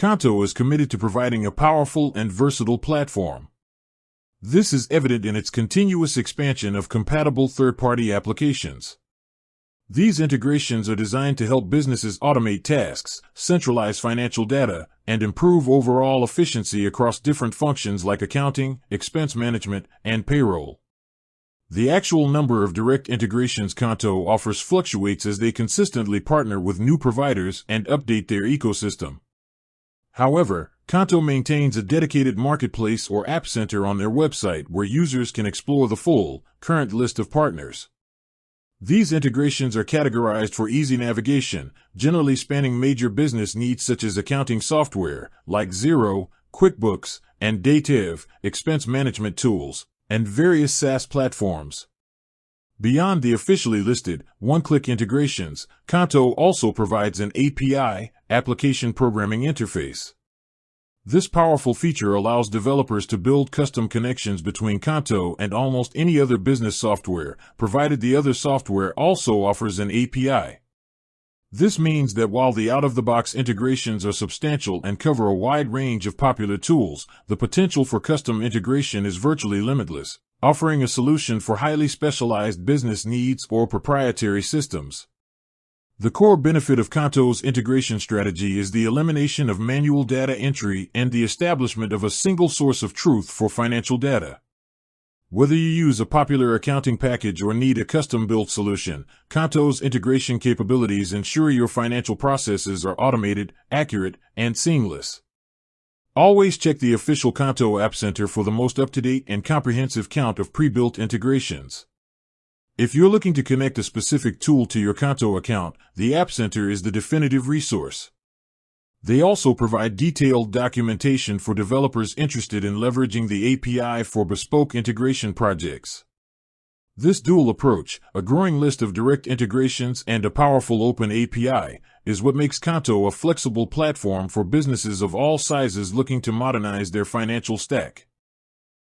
Qonto is committed to providing a powerful and versatile platform. This is evident in its continuous expansion of compatible third-party applications. These integrations are designed to help businesses automate tasks, centralize financial data, and improve overall efficiency across different functions like accounting, expense management, and payroll. The actual number of direct integrations Qonto offers fluctuates as they consistently partner with new providers and update their ecosystem. However, Qonto maintains a dedicated marketplace or app center on their website where users can explore the full, current list of partners. These integrations are categorized for easy navigation, generally spanning major business needs such as accounting software, like Xero, QuickBooks, and Datev, expense management tools, and various SaaS platforms. Beyond the officially listed one-click integrations, Qonto also provides an API, application programming interface. This powerful feature allows developers to build custom connections between Qonto and almost any other business software, provided the other software also offers an API. This means that while the out-of-the-box integrations are substantial and cover a wide range of popular tools, the potential for custom integration is virtually limitless, offering a solution for highly specialized business needs or proprietary systems. The core benefit of Qonto's integration strategy is the elimination of manual data entry and the establishment of a single source of truth for financial data. Whether you use a popular accounting package or need a custom-built solution, Qonto's integration capabilities ensure your financial processes are automated, accurate, and seamless. Always check the official Qonto App Center for the most up-to-date and comprehensive count of pre-built integrations. If you're looking to connect a specific tool to your Qonto account, the App Center is the definitive resource. They also provide detailed documentation for developers interested in leveraging the API for bespoke integration projects. This dual approach, a growing list of direct integrations and a powerful open API, is what makes Qonto a flexible platform for businesses of all sizes looking to modernize their financial stack.